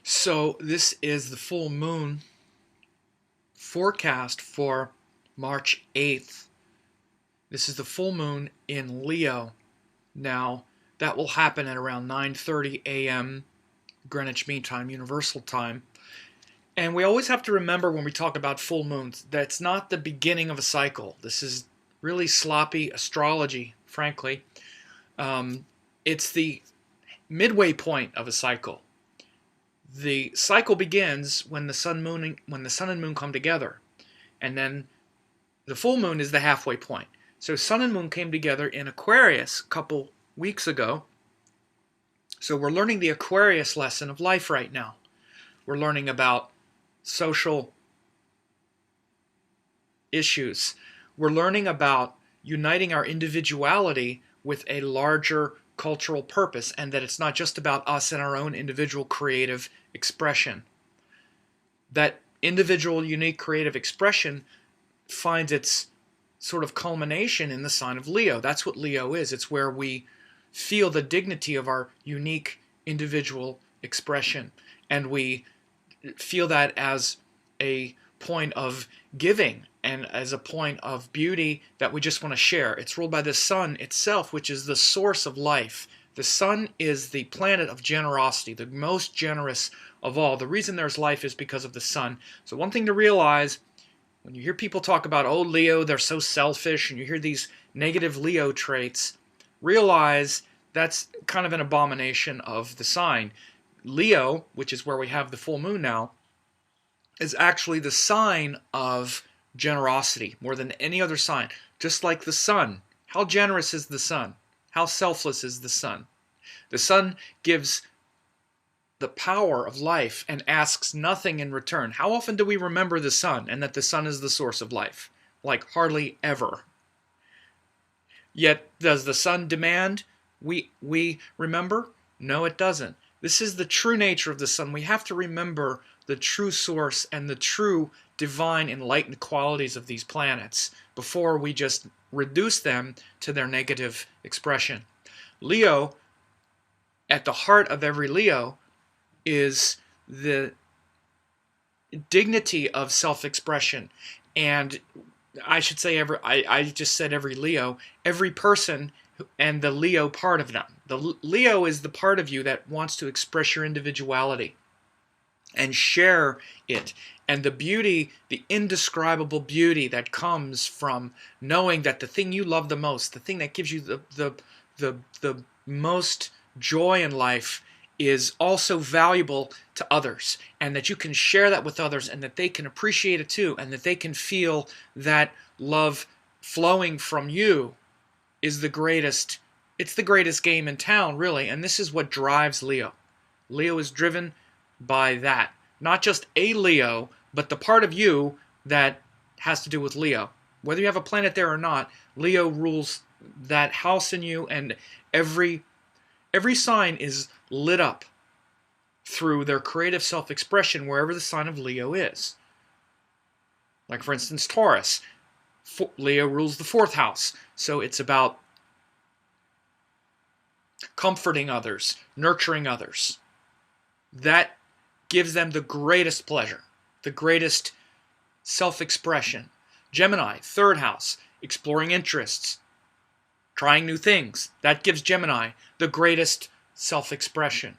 So this is the full moon forecast for March 8th. This is the full moon in Leo. Now, that will happen at around 9:30 a.m. Greenwich Mean Time, Universal Time. And we always have to remember when we talk about full moons that it's not the beginning of a cycle. This is really sloppy astrology, frankly. It's the midway point of a cycle. The cycle begins when the sun and moon come together, and then the full moon is the halfway point. So sun and moon came together in Aquarius a couple weeks ago. So we're learning the Aquarius lesson of life right now. We're learning about social issues. We're learning about uniting our individuality with a larger cultural purpose, and that it's not just about us and our own individual creative expression. That individual, unique creative expression finds its sort of culmination in the sign of Leo. That's what Leo is. It's where we feel the dignity of our unique individual expression, and we feel that as a point of giving and as a point of beauty that we just want to share. It's ruled by the sun itself, which is the source of life. The sun is the planet of generosity, the most generous of all. The reason there's life is because of the sun. So one thing to realize, when you hear people talk about, oh, Leo, they're so selfish, and you hear these negative Leo traits, realize that's kind of an abomination of the sign. Leo, which is where we have the full moon now, is actually the sign of generosity more than any other sign. Just like the sun. How generous is the sun? How selfless is the sun? The sun gives the power of life and asks nothing in return. How often do we remember the sun and that the sun is the source of life? Like hardly ever. Yet does the sun demand we remember? No, it doesn't. This is the true nature of the sun. We have to remember the true source and the true divine enlightened qualities of these planets before we just reduce them to their negative expression. Leo, at the heart of every Leo, is the dignity of self-expression. And I should say I just said every Leo, every person and the Leo part of them. The Leo is the part of you that wants to express your individuality and share it. And the beauty, the indescribable beauty that comes from knowing that the thing you love the most, the thing that gives you the most joy in life, is also valuable to others, and that you can share that with others, and that they can appreciate it too, and that they can feel that love flowing from you is the greatest. It's the greatest game in town, really, and this is what drives Leo. Leo is driven by that. Not just a Leo, but the part of you that has to do with Leo. Whether you have a planet there or not, Leo rules that house in you, and every sign is lit up through their creative self-expression wherever the sign of Leo is. Like, for instance, Taurus. Leo rules the 4th house, so it's about comforting others, nurturing others. That gives them the greatest pleasure, the greatest self-expression. Gemini, 3rd house, exploring interests, trying new things. That gives Gemini the greatest self-expression.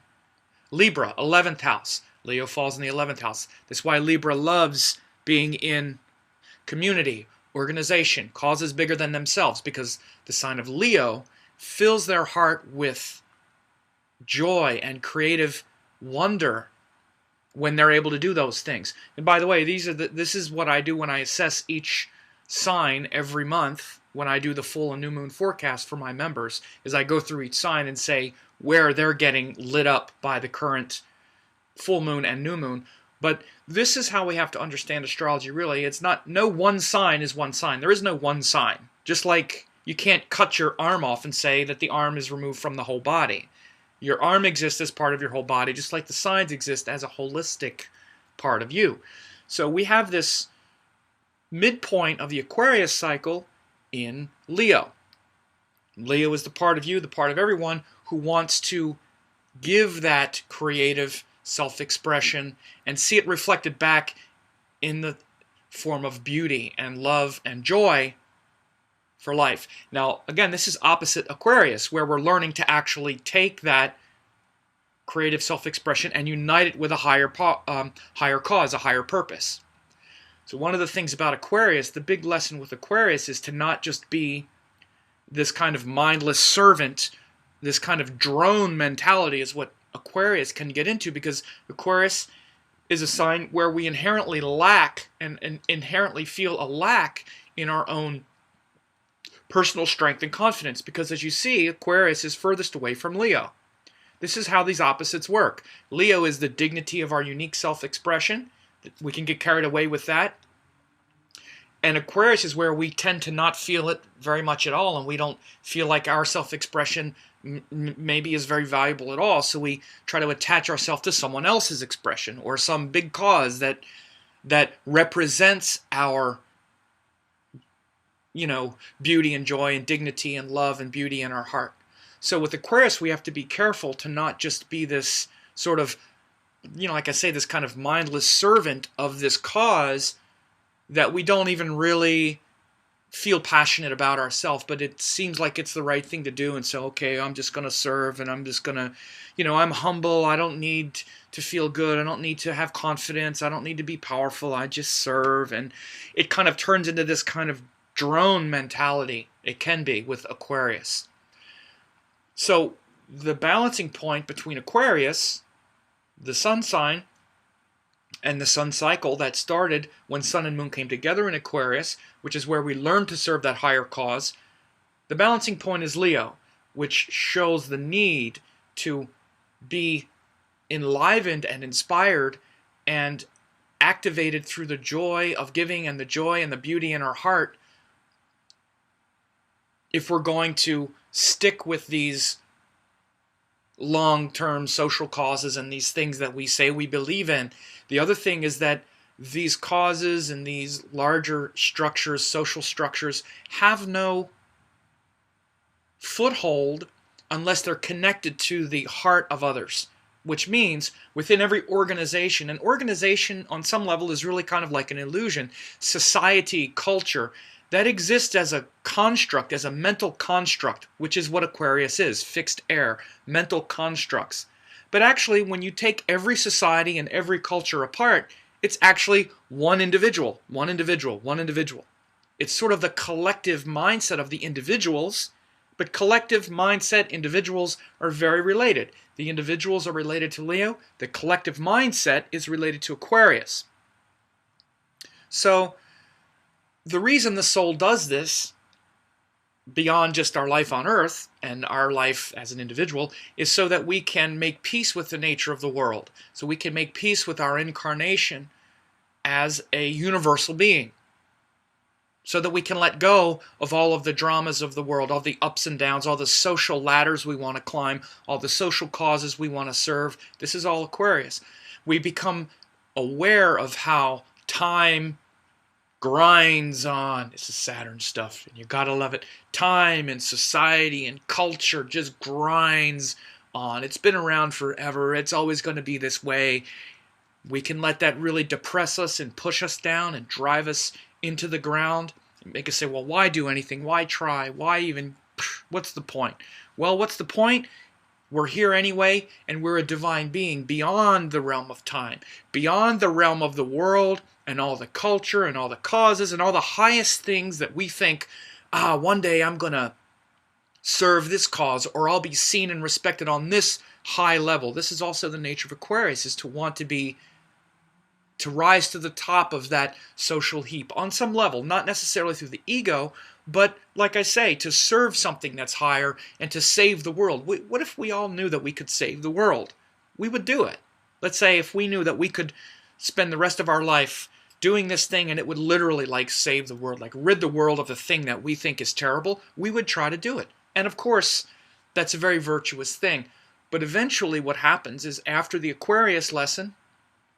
Libra, 11th house. Leo falls in the 11th house. That's why Libra loves being in community, organization, causes bigger than themselves, because the sign of Leo fills their heart with joy and creative wonder when they're able to do those things. And by the way, this is what I do when I assess each sign every month. When I do the full and new moon forecast for my members, is I go through each sign and say where they're getting lit up by the current full moon and new moon. But this is how we have to understand astrology, really. It's not, no one sign is one sign. There is no one sign. Just like you can't cut your arm off and say that the arm is removed from the whole body. Your arm exists as part of your whole body, just like the signs exist as a holistic part of you. So we have this midpoint of the Aquarius cycle in Leo. Leo is the part of you, the part of everyone who wants to give that creative self-expression, and see it reflected back in the form of beauty and love and joy for life. Now, again, this is opposite Aquarius, where we're learning to actually take that creative self-expression and unite it with a higher cause, a higher purpose. So one of the things about Aquarius, the big lesson with Aquarius, is to not just be this kind of mindless servant, this kind of drone mentality is what Aquarius can get into, because Aquarius is a sign where we inherently lack and inherently feel a lack in our own personal strength and confidence, because as you see, Aquarius is furthest away from Leo. This is how these opposites work. Leo is the dignity of our unique self-expression. We can get carried away with that. And Aquarius is where we tend to not feel it very much at all, and we don't feel like our self-expression maybe is very valuable at all, so we try to attach ourselves to someone else's expression or some big cause that represents our, beauty and joy and dignity and love and beauty in our heart. So with Aquarius, we have to be careful to not just be this sort of, like I say, this kind of mindless servant of this cause that we don't even really feel passionate about ourselves, but it seems like it's the right thing to do, and so, okay, I'm just going to serve, and I'm just going to, I'm humble, I don't need to feel good, I don't need to have confidence, I don't need to be powerful, I just serve, and it kind of turns into this kind of drone mentality. It can be with Aquarius. So the balancing point between Aquarius, the sun sign, and the sun cycle that started when sun and moon came together in Aquarius, which is where we learn to serve that higher cause, the balancing point is Leo, which shows the need to be enlivened and inspired and activated through the joy of giving and the joy and the beauty in our heart if we're going to stick with these long-term social causes and these things that we say we believe in. The other thing is that these causes and these larger structures, social structures, have no foothold unless they're connected to the heart of others, which means within every organization, an organization on some level is really kind of like an illusion, society, culture, that exists as a construct, as a mental construct, which is what Aquarius is, fixed air, mental constructs. But actually, when you take every society and every culture apart, it's actually one individual, one individual, one individual. It's sort of the collective mindset of the individuals, but collective mindset individuals are very related. The individuals are related to Leo, the collective mindset is related to Aquarius. So, the reason the soul does this, beyond just our life on earth and our life as an individual, is so that we can make peace with the nature of the world. So we can make peace with our incarnation as a universal being. So that we can let go of all of the dramas of the world, all the ups and downs, all the social ladders we want to climb, all the social causes we want to serve. This is all Aquarius. We become aware of how time grinds on. This is Saturn stuff, and you gotta love it. Time and society and culture just grinds on. It's been around forever. It's always going to be this way. We can let that really depress us and push us down and drive us into the ground and make us say, well, why do anything? Why try? Why even? What's the point? Well, what's the point? We're here anyway, and we're a divine being beyond the realm of time, beyond the realm of the world and all the culture and all the causes and all the highest things that we think, one day I'm going to serve this cause, or I'll be seen and respected on this high level. This is also the nature of Aquarius, is to want to rise to the top of that social heap on some level, not necessarily through the ego, but like I say, to serve something that's higher and to save the world. What if we all knew that we could save the world? We would do it. Let's say if we knew that we could spend the rest of our life doing this thing and it would literally like save the world, like rid the world of the thing that we think is terrible, we would try to do it. And of course, that's a very virtuous thing. But eventually what happens is after the Aquarius lesson,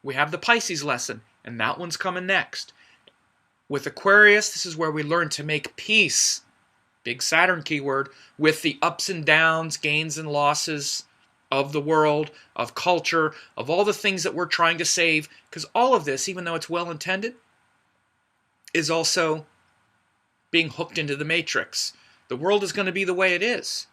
we have the Pisces lesson, and that one's coming next. With Aquarius, this is where we learn to make peace, big Saturn keyword, with the ups and downs, gains and losses of the world, of culture, of all the things that we're trying to save, because all of this, even though it's well intended, is also being hooked into the matrix. The world is going to be the way it is.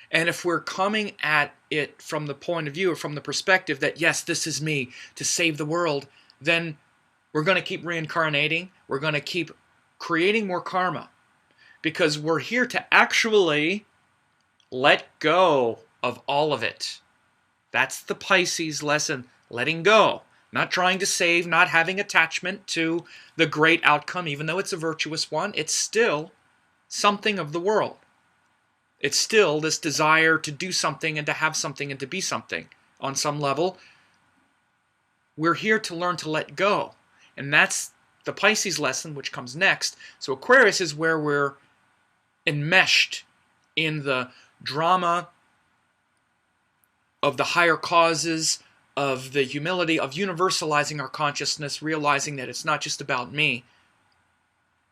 And if we're coming at it from the point of view or from the perspective that, yes, this is me to save the world, then we're going to keep reincarnating. We're going to keep creating more karma because we're here to actually let go of all of it. That's the Pisces lesson, letting go. Not trying to save, not having attachment to the great outcome, even though it's a virtuous one. It's still something of the world. It's still this desire to do something and to have something and to be something on some level. We're here to learn to let go. And that's the Pisces lesson, which comes next. So Aquarius is where we're enmeshed in the drama of the higher causes, of the humility, of universalizing our consciousness, realizing that it's not just about me.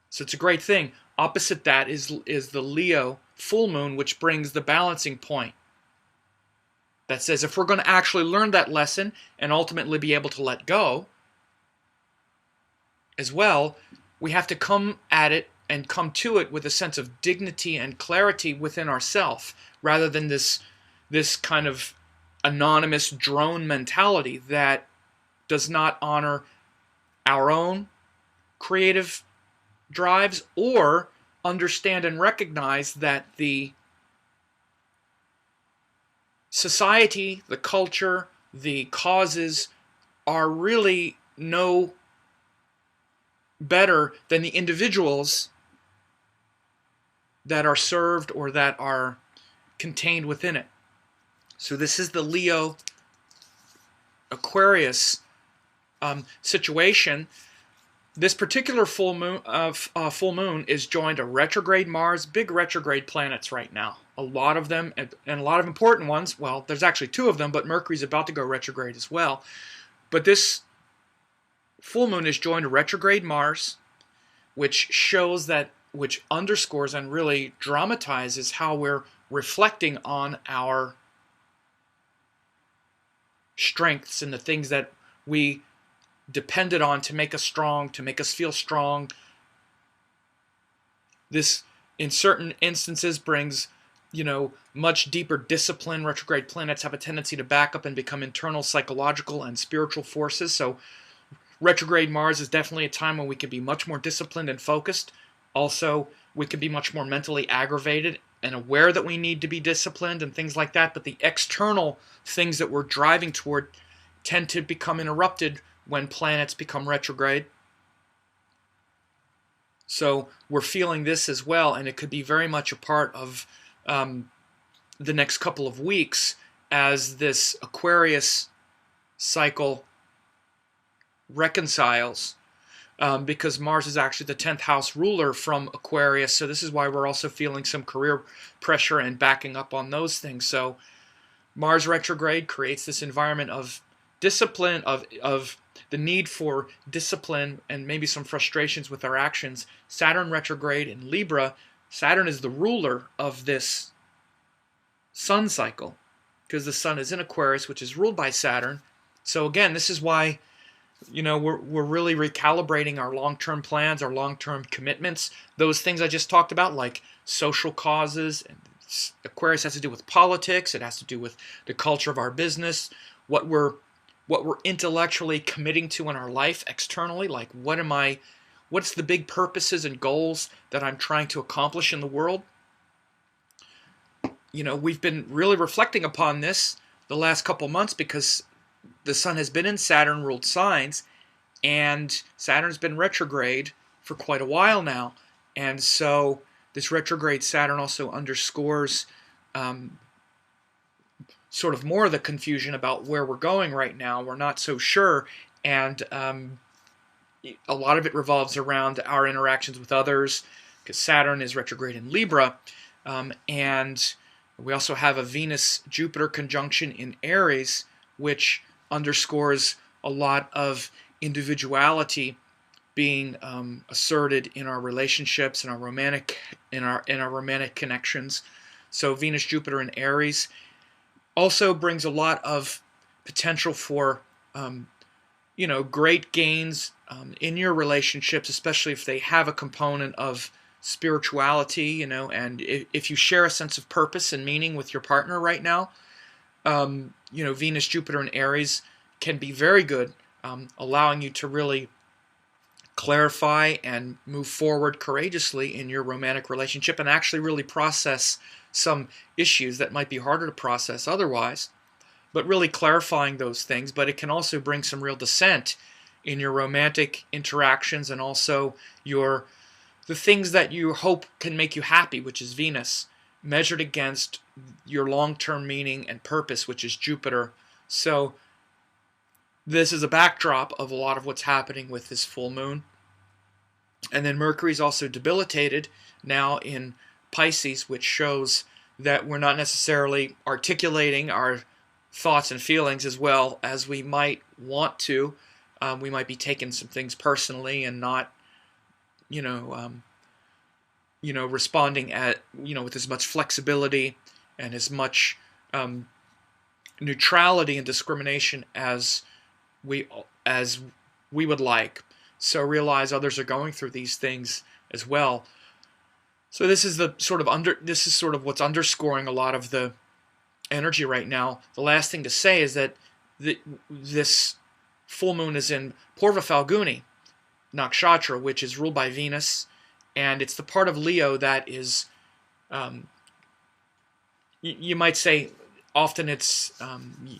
So it's a great thing. Opposite that is the Leo full moon, which brings the balancing point. That says if we're going to actually learn that lesson and ultimately be able to let go as well, we have to come at it and come to it with a sense of dignity and clarity within ourselves, rather than this kind of anonymous drone mentality that does not honor our own creative drives or understand and recognize that the society, the culture, the causes are really no better than the individuals that are served or that are contained within it. So this is the Leo Aquarius situation. This particular full moon is joined to retrograde Mars, big retrograde planets right now. A lot of them, and a lot of important ones. Well, there's actually two of them, but Mercury's about to go retrograde as well. But this full moon is joined to retrograde Mars, which shows that, which underscores and really dramatizes how we're reflecting on our strengths and the things that we depended on to make us strong, to make us feel strong. This, in certain instances, brings, much deeper discipline. Retrograde planets have a tendency to back up and become internal psychological and spiritual forces. So retrograde Mars is definitely a time when we can be much more disciplined and focused. Also, we can be much more mentally aggravated and aware that we need to be disciplined and things like that. But the external things that we're driving toward tend to become interrupted when planets become retrograde. So we're feeling this as well, and it could be very much a part of the next couple of weeks as this Aquarius cycle reconciles, because Mars is actually the 10th house ruler from Aquarius, so this is why we're also feeling some career pressure and backing up on those things. So Mars retrograde creates this environment of discipline, of the need for discipline and maybe some frustrations with our actions. Saturn retrograde in Libra. Saturn is the ruler of this sun cycle because the sun is in Aquarius, which is ruled by Saturn. So again, this is why we're really recalibrating our long-term plans, our long-term commitments. Those things I just talked about, like social causes. And Aquarius has to do with politics. It has to do with the culture of our business, what we're intellectually committing to in our life externally, like what's the big purposes and goals that I'm trying to accomplish in the world. We've been really reflecting upon this the last couple months because the sun has been in Saturn-ruled signs, and Saturn's been retrograde for quite a while now. And so this retrograde Saturn also underscores sort of more of the confusion about where we're going right now. We're not so sure, and a lot of it revolves around our interactions with others, because Saturn is retrograde in Libra, and we also have a Venus-Jupiter conjunction in Aries, which underscores a lot of individuality being asserted in our relationships and our romantic connections. So Venus-Jupiter in Aries Also brings a lot of potential for great gains in your relationships, especially if they have a component of spirituality, and if you share a sense of purpose and meaning with your partner right now. Venus, Jupiter, and Aries can be very good, allowing you to really clarify and move forward courageously in your romantic relationship and actually really process some issues that might be harder to process otherwise, but really clarifying those things. But it can also bring some real dissent in your romantic interactions and also the things that you hope can make you happy, which is Venus, measured against your long-term meaning and purpose, which is Jupiter. So this is a backdrop of a lot of what's happening with this full moon. And then Mercury's also debilitated now in Pisces, which shows that we're not necessarily articulating our thoughts and feelings as well as we might want to. We might be taking some things personally and not, responding with as much flexibility and as much neutrality and discrimination as we would like. So realize others are going through these things as well. So this is sort of what's underscoring a lot of the energy right now. The last thing to say is that this full moon is in Purva Falguni Nakshatra, which is ruled by Venus, and it's the part of Leo that is, you might say, often it's,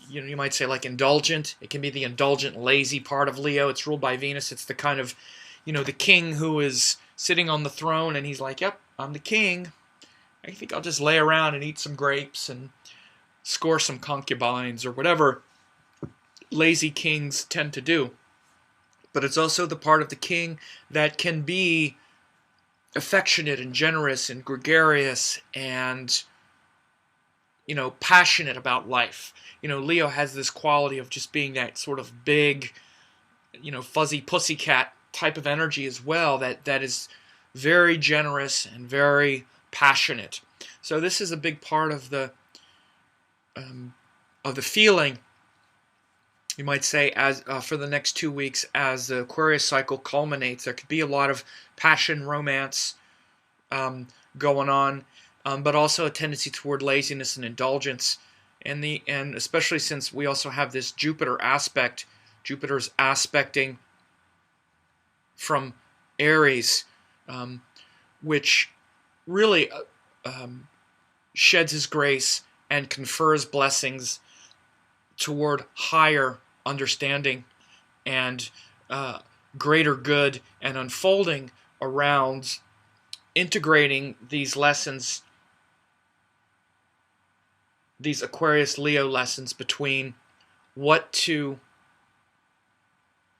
you might say like indulgent. It can be the indulgent, lazy part of Leo. It's ruled by Venus. It's the kind of, the king who is sitting on the throne and he's like, yep, I'm the king. I think I'll just lay around and eat some grapes and score some concubines or whatever lazy kings tend to do. But it's also the part of the king that can be affectionate and generous and gregarious and passionate about life. Leo has this quality of just being that sort of big, fuzzy pussycat type of energy as well that is very generous and very passionate. So this is a big part of the feeling, you might say, as for the next 2 weeks as the Aquarius cycle culminates. There could be a lot of passion, romance going on. But also a tendency toward laziness and indulgence, and especially since we also have this Jupiter aspect. Jupiter's aspecting from Aries, which really sheds his grace and confers blessings toward higher understanding and greater good, and unfolding around integrating these lessons, these Aquarius Leo lessons, between what to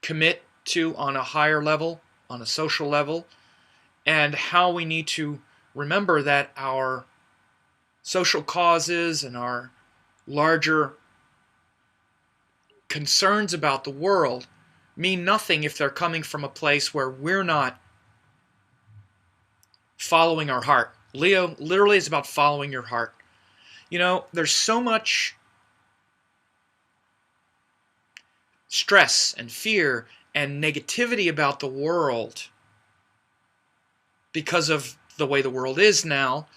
commit to on a higher level, on a social level, and how we need to remember that our social causes and our larger concerns about the world mean nothing if they're coming from a place where we're not following our heart. Leo literally is about following your heart. There's so much stress and fear and negativity about the world because of the way the world is now,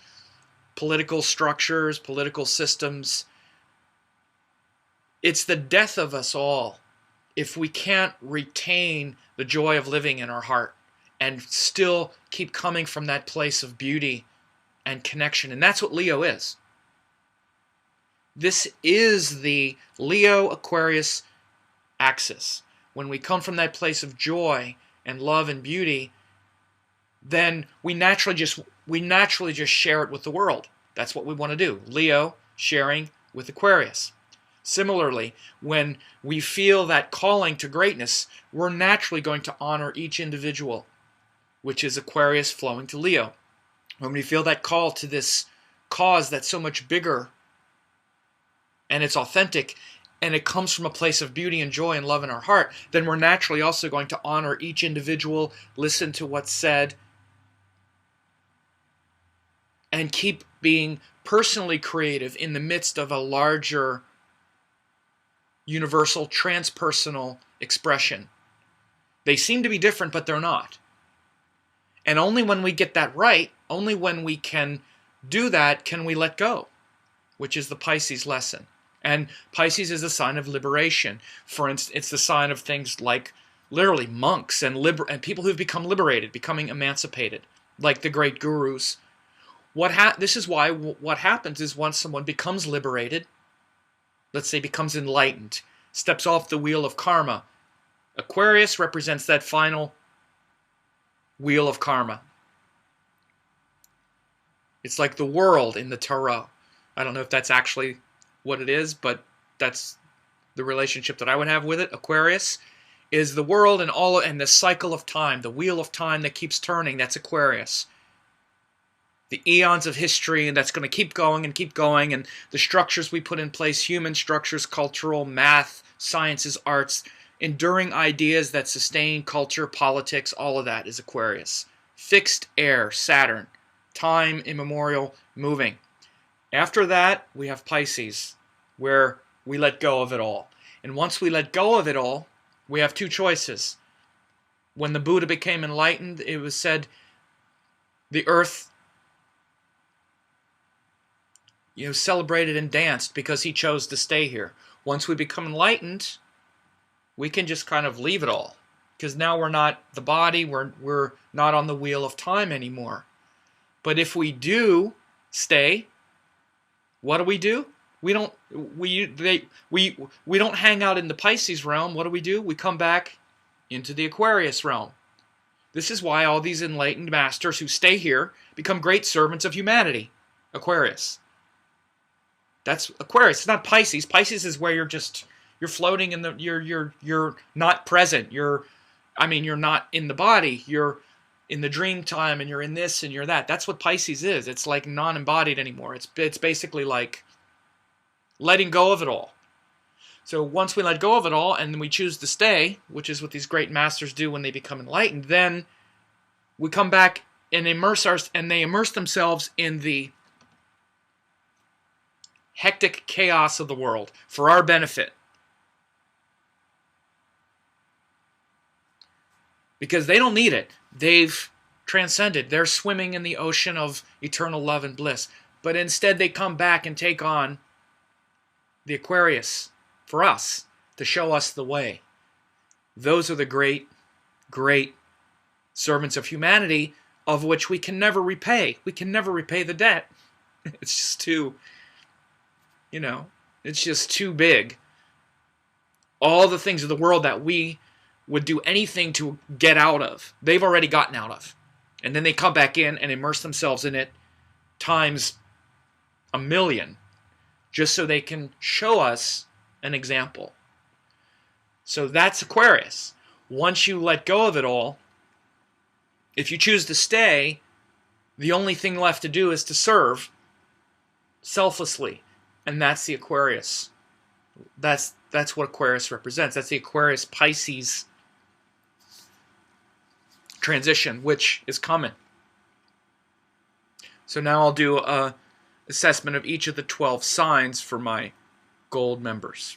political structures, political systems. It's the death of us all if we can't retain the joy of living in our heart and still keep coming from that place of beauty and connection. And that's what Leo is. This is the Leo-Aquarius axis. When we come from that place of joy and love and beauty, then we naturally just share it with the world. That's what we want to do. Leo sharing with Aquarius. Similarly, when we feel that calling to greatness, we're naturally going to honor each individual, which is Aquarius flowing to Leo. When we feel that call to this cause that's so much bigger and it's authentic and it comes from a place of beauty and joy and love in our heart, then we're naturally also going to honor each individual, listen to what's said, and keep being personally creative in the midst of a larger universal transpersonal expression. They seem to be different, but they're not. And only when we get that right, only when we can do that, can we let go, which is the Pisces lesson. And Pisces is a sign of liberation. For instance, it's the sign of things like literally monks and people who've become liberated, becoming emancipated, like the great gurus. This is why what happens is once someone becomes liberated, let's say becomes enlightened, steps off the wheel of karma. Aquarius represents that final wheel of karma. It's like the world in the tarot. I don't know if that's actually what it is, but that's the relationship that I would have with it. Aquarius is the world and the cycle of time, the wheel of time that keeps turning. That's Aquarius. The eons of history, and that's going to keep going, and the structures we put in place, human structures, cultural, math, sciences, arts, enduring ideas that sustain culture, politics, all of that is Aquarius. Fixed air, Saturn, time immemorial, moving. After that, we have Pisces, where we let go of it all. And once we let go of it all, we have two choices. When the Buddha became enlightened, it was said the earth celebrated and danced because he chose to stay here. Once we become enlightened, we can just kind of leave it all, because now we're not the body, we're not on the wheel of time anymore. But if we do stay, what do? We don't hang out in the Pisces realm. What do? We come back into the Aquarius realm. This is why all these enlightened masters who stay here become great servants of humanity. Aquarius. That's Aquarius. It's not Pisces. Pisces is where you're floating in the you're not present. You're not in the body. You're in the dream time, and you're in this and you're that. That's what Pisces is. It's like non-embodied anymore. It's basically like letting go of it all. So once we let go of it all and we choose to stay, which is what these great masters do when they become enlightened, then we come back and they immerse themselves in the hectic chaos of the world for our benefit. Because they don't need it. They've transcended. They're swimming in the ocean of eternal love and bliss. But instead they come back and take on the Aquarius for us, to show us the way. Those are the great, great servants of humanity, of which we can never repay. We can never repay the debt. It's just too, it's just too big. All the things of the world that we would do anything to get out of, they've already gotten out of. And then they come back in and immerse themselves in it times 1,000,000, just so they can show us an example. So that's Aquarius. Once you let go of it all, if you choose to stay, the only thing left to do is to serve selflessly. And that's the Aquarius. That's what Aquarius represents. That's the Aquarius-Pisces transition, which is coming. So now I'll do an assessment of each of the 12 signs for my gold members.